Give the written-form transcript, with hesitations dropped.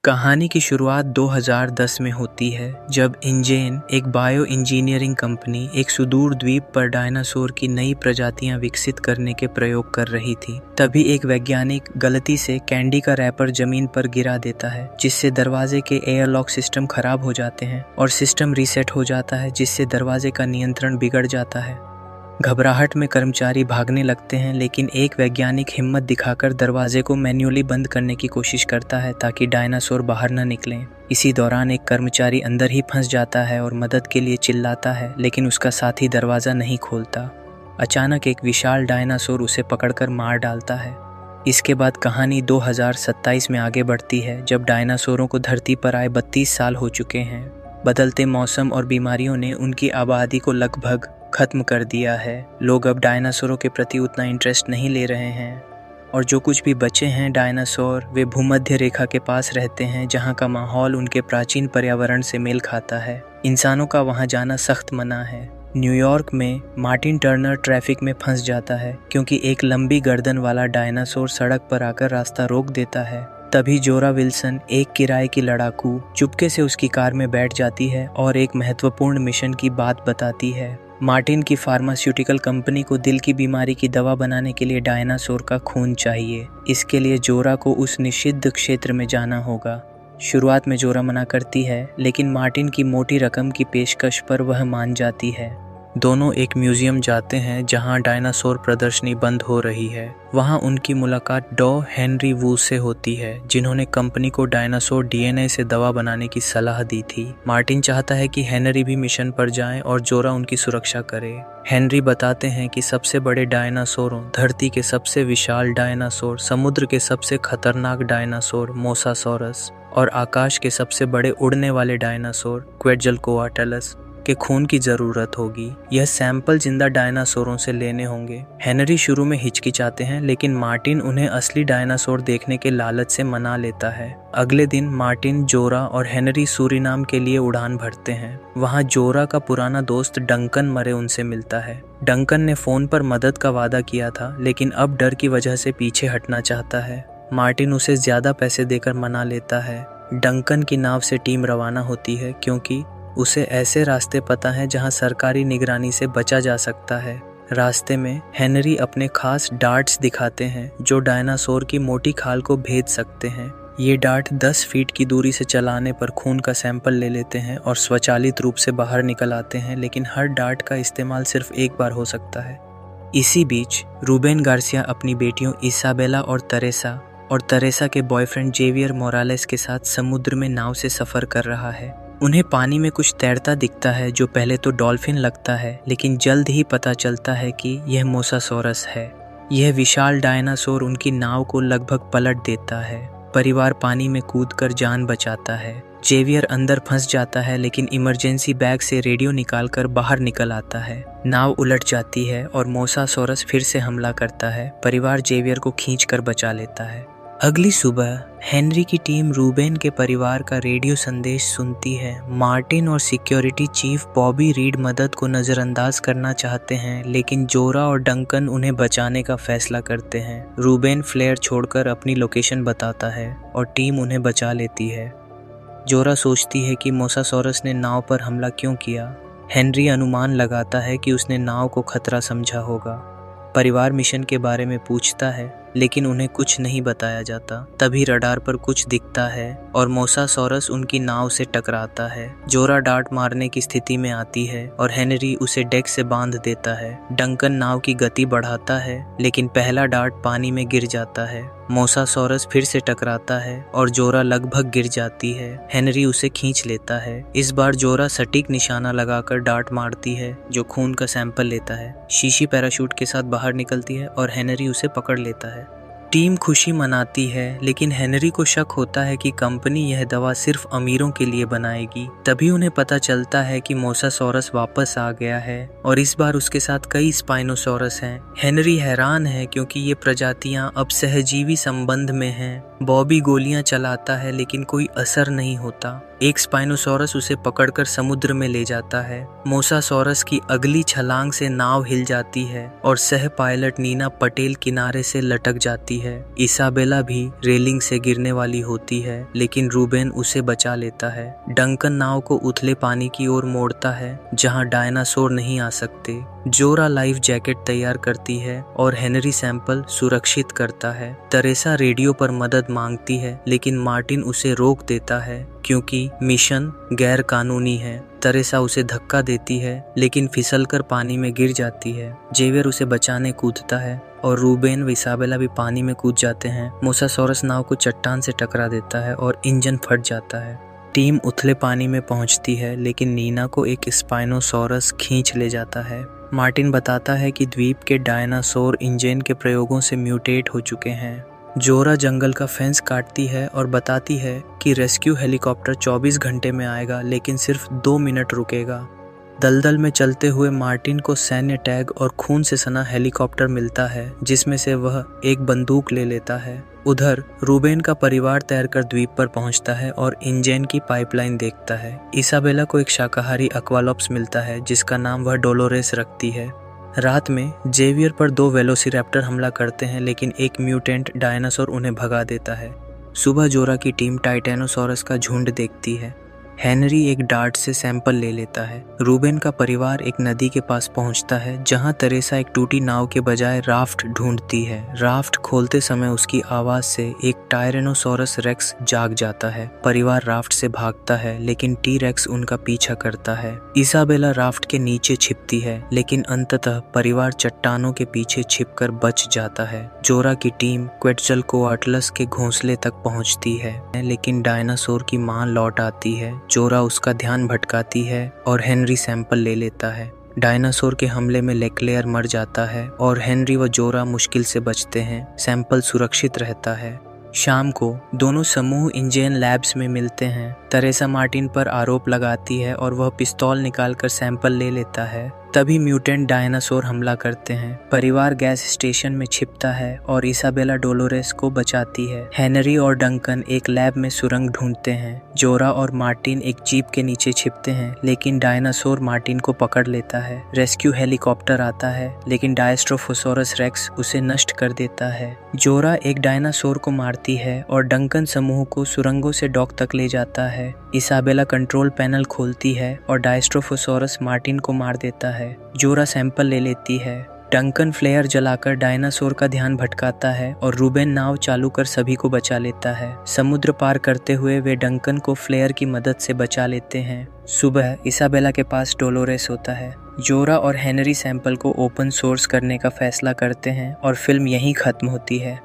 कहानी की शुरुआत 2010 में होती है जब इंजेन, एक बायो इंजीनियरिंग कंपनी, एक सुदूर द्वीप पर डायनासोर की नई प्रजातियां विकसित करने के प्रयोग कर रही थी। तभी एक वैज्ञानिक गलती से कैंडी का रैपर जमीन पर गिरा देता है, जिससे दरवाजे के एयरलॉक सिस्टम खराब हो जाते हैं और सिस्टम रीसेट हो जाता है, जिससे दरवाजे का नियंत्रण बिगड़ जाता है। घबराहट में कर्मचारी भागने लगते हैं, लेकिन एक वैज्ञानिक हिम्मत दिखाकर दरवाजे को मैन्युअली बंद करने की कोशिश करता है ताकि डायनासोर बाहर न निकलें। इसी दौरान एक कर्मचारी अंदर ही फंस जाता है और मदद के लिए चिल्लाता है, लेकिन उसका साथी दरवाज़ा नहीं खोलता। अचानक एक विशाल डायनासोर उसे पकड़कर मार डालता है। इसके बाद कहानी 2027 में आगे बढ़ती है, जब डायनासोरों को धरती पर आए 32 साल हो चुके हैं। बदलते मौसम और बीमारियों ने उनकी आबादी को लगभग खत्म कर दिया है। लोग अब डायनासोरों के प्रति उतना इंटरेस्ट नहीं ले रहे हैं, और जो कुछ भी बचे हैं डायनासोर, वे भूमध्य रेखा के पास रहते हैं, जहां का माहौल उनके प्राचीन पर्यावरण से मेल खाता है। इंसानों का वहां जाना सख्त मना है। न्यूयॉर्क में मार्टिन टर्नर ट्रैफिक में फंस जाता है क्योंकि एक लंबी गर्दन वाला डायनासोर सड़क पर आकर रास्ता रोक देता है। तभी जोरा विल्सन, एक किराए की लड़ाकू, चुपके से उसकी कार में बैठ जाती है और एक महत्वपूर्ण मिशन की बात बताती है। मार्टिन की फार्मास्यूटिकल कंपनी को दिल की बीमारी की दवा बनाने के लिए डायनासोर का खून चाहिए। इसके लिए जोरा को उस निषिद्ध क्षेत्र में जाना होगा। शुरुआत में जोरा मना करती है, लेकिन मार्टिन की मोटी रकम की पेशकश पर वह मान जाती है। दोनों एक म्यूजियम जाते हैं जहां डायनासोर प्रदर्शनी बंद हो रही है। वहां उनकी मुलाकात डॉ हेनरी वू से होती है, जिन्होंने कंपनी को डायनासोर डीएनए से दवा बनाने की सलाह दी थी। मार्टिन चाहता है कि हेनरी भी मिशन पर जाएं और जोरा उनकी सुरक्षा करे। हेनरी बताते हैं कि सबसे बड़े डायनासोरों, धरती के सबसे विशाल डायनासोर, समुद्र के सबसे खतरनाक डायनासोर मोसासॉरस और आकाश के सबसे बड़े उड़ने वाले डायनासोर क्वेटज़लकोआटलस के खून की जरूरत होगी। यह सैंपल जिंदा डायनासोरों से लेने होंगे। हेनरी शुरू में हिचकिचाते हैं, लेकिन मार्टिन उन्हें असली डायनासोर देखने के लालच से मना लेता है। अगले दिन मार्टिन, जोरा और हेनरी सूरीनाम के लिए उड़ान भरते हैं। वहां जोरा का पुराना दोस्त डंकन मरे उनसे मिलता है। डंकन ने फोन पर मदद का वादा किया था, लेकिन अब डर की वजह से पीछे हटना चाहता है। मार्टिन उसे ज्यादा पैसे देकर मना लेता है। डंकन की नाव से टीम रवाना होती है, क्योंकि उसे ऐसे रास्ते पता है जहां सरकारी निगरानी से बचा जा सकता है। रास्ते में हेनरी अपने खास डार्ट्स दिखाते हैं, जो डायनासोर की मोटी खाल को भेद सकते हैं। ये डार्ट 10 फीट की दूरी से चलाने पर खून का सैंपल ले लेते हैं और स्वचालित रूप से बाहर निकल आते हैं, लेकिन हर डार्ट का इस्तेमाल सिर्फ एक बार हो सकता है। इसी बीच रूबेन गार्सिया अपनी बेटियों इसाबेला और तरेसा के बॉयफ्रेंड जेवियर मोरालेस के साथ समुद्र में नाव से सफर कर रहा है। उन्हें पानी में कुछ तैरता दिखता है, जो पहले तो डॉल्फिन लगता है, लेकिन जल्द ही पता चलता है कि यह मोसासॉरस है। यह विशाल डायनासोर उनकी नाव को लगभग पलट देता है। परिवार पानी में कूदकर जान बचाता है। जेवियर अंदर फंस जाता है, लेकिन इमरजेंसी बैग से रेडियो निकालकर बाहर निकल आता है। नाव उलट जाती है और मोसासॉरस फिर से हमला करता है। परिवार जेवियर को खींचकर बचा लेता है। अगली सुबह हेनरी की टीम रूबेन के परिवार का रेडियो संदेश सुनती है। मार्टिन और सिक्योरिटी चीफ बॉबी रीड मदद को नज़रअंदाज करना चाहते हैं, लेकिन जोरा और डंकन उन्हें बचाने का फैसला करते हैं। रूबेन फ्लेयर छोड़कर अपनी लोकेशन बताता है और टीम उन्हें बचा लेती है। जोरा सोचती है कि मोसासॉरस ने नाव पर हमला क्यों किया। हेनरी अनुमान लगाता है कि उसने नाव को खतरा समझा होगा। परिवार मिशन के बारे में पूछता है, लेकिन उन्हें कुछ नहीं बताया जाता। तभी रडार पर कुछ दिखता है और मोसासॉरस उनकी नाव से टकराता है। जोरा डार्ट मारने की स्थिति में आती है और हेनरी उसे डेक से बांध देता है। डंकन नाव की गति बढ़ाता है, लेकिन पहला डार्ट पानी में गिर जाता है। मोसासॉरस फिर से टकराता है और जोरा लगभग गिर जाती है। हेनरी उसे खींच लेता है। इस बार जोरा सटीक निशाना लगाकर डार्ट मारती है, जो खून का सैंपल लेता है। शीशी पैराशूट के साथ बाहर निकलती है और हेनरी उसे पकड़ लेता है। टीम खुशी मनाती है, लेकिन हेनरी को शक होता है कि कंपनी यह दवा सिर्फ अमीरों के लिए बनाएगी। तभी उन्हें पता चलता है कि मोसासॉरस वापस आ गया है और इस बार उसके साथ कई स्पाइनोसॉरस हैं। हेनरी हैरान है क्योंकि ये प्रजातियां अब सहजीवी संबंध में हैं बॉबी गोलियां चलाता है लेकिन कोई असर नहीं होता। एक स्पाइनोसॉरस उसे पकड़कर समुद्र में ले जाता है। मोसासॉरस की अगली छलांग से नाव हिल जाती है और सह पायलट नीना पटेल किनारे से लटक जाती है। इसाबेला भी रेलिंग से गिरने वाली होती है लेकिन रूबेन उसे बचा लेता है। डंकन नाव को उथले पानी की ओर मोड़ता है जहां डायनासोर नहीं आ सकते। जोरा लाइफ जैकेट तैयार करती है और हेनरी सैंपल सुरक्षित करता है। तेरेसा रेडियो पर मदद मांगती है लेकिन मार्टिन उसे रोक देता है क्योंकि मिशन गैर कानूनी है। तेरेसा उसे धक्का देती है लेकिन फिसलकर पानी में गिर जाती है। जेवियर उसे बचाने कूदता है और रूबेन व इसाबेला भी पानी में कूद जाते हैं। मोसासॉरस नाव को चट्टान से टकरा देता है और इंजन फट जाता है। टीम उथले पानी में पहुंचती है लेकिन नीना को एक स्पाइनोसॉरस खींच ले जाता है। मार्टिन बताता है कि द्वीप के डायनासोर इंजन के प्रयोगों से म्यूटेट हो चुके हैं। जोरा जंगल का फेंस काटती है और बताती है कि रेस्क्यू हेलीकॉप्टर 24 घंटे में आएगा लेकिन सिर्फ 2 मिनट रुकेगा। दलदल में चलते हुए मार्टिन को सैन्य टैग और खून से सना हेलीकॉप्टर मिलता है जिसमें से वह एक बंदूक ले लेता है। उधर रूबेन का परिवार तैरकर द्वीप पर पहुंचता है और इंजन की पाइपलाइन देखता है। इसाबेला को एक शाकाहारी एक्वालॉप्स मिलता है जिसका नाम वह डोलोरेस रखती है। रात में जेवियर पर 2 वेलोसिरैप्टर हमला करते हैं लेकिन एक म्यूटेंट डायनासोर उन्हें भगा देता है। सुबह जोरा की टीम टाइटेनोसॉरस का झुंड देखती है। हेनरी एक डार्ट से सैंपल ले लेता है। रूबेन का परिवार एक नदी के पास पहुंचता है जहां तेरेसा एक टूटी नाव के बजाय राफ्ट ढूंढती है। राफ्ट खोलते समय उसकी आवाज से एक टायरेनोसॉरस रेक्स जाग जाता है। परिवार राफ्ट से भागता है लेकिन टी रेक्स उनका पीछा करता है। इसाबेला राफ्ट के नीचे छिपती है लेकिन अंततः परिवार चट्टानों के पीछे छिपकर बच जाता है। जोरा की टीम क्वेटज़लकोआटलस के घोंसले तक पहुंचती है लेकिन डायनासोर की मां लौट आती है। जोरा उसका ध्यान भटकाती है और हेनरी सैंपल ले लेता है। डायनासोर के हमले में लेक्लेयर मर जाता है और हेनरी व जोरा मुश्किल से बचते हैं। सैंपल सुरक्षित रहता है। शाम को दोनों समूह इंजन लैब्स में मिलते हैं। तेरेसा मार्टिन पर आरोप लगाती है और वह पिस्तौल निकालकर सैंपल ले लेता है। तभी म्यूटेंट डायनासोर हमला करते हैं। परिवार गैस स्टेशन में छिपता है और इसाबेला डोलोरेस को बचाती है। हेनरी और डंकन एक लैब में सुरंग ढूंढते हैं। जोरा और मार्टिन एक जीप के नीचे छिपते हैं लेकिन डायनासोर मार्टिन को पकड़ लेता है। रेस्क्यू हेलीकॉप्टर आता है लेकिन डायस्ट्रोफोसोरस रेक्स उसे नष्ट कर देता है। जोरा एक डायनासोर को मारती है और डंकन समूह को सुरंगों से डॉक तक ले जाता है। इसाबेला कंट्रोल पैनल खोलती है और डायस्ट्रोफोसोरस मार्टिन को मार देता है। जोरा सैंपल ले लेती है। डंकन फ्लेयर जलाकर डायनासोर का ध्यान भटकाता है और रूबेन नाव चालू कर सभी को बचा लेता है। समुद्र पार करते हुए वे डंकन को फ्लेयर की मदद से बचा लेते हैं। सुबह इसाबेला के पास डोलोरेस होता है। जोरा और हेनरी सैंपल को ओपन सोर्स करने का फैसला करते हैं और फिल्म यहीं खत्म होती है।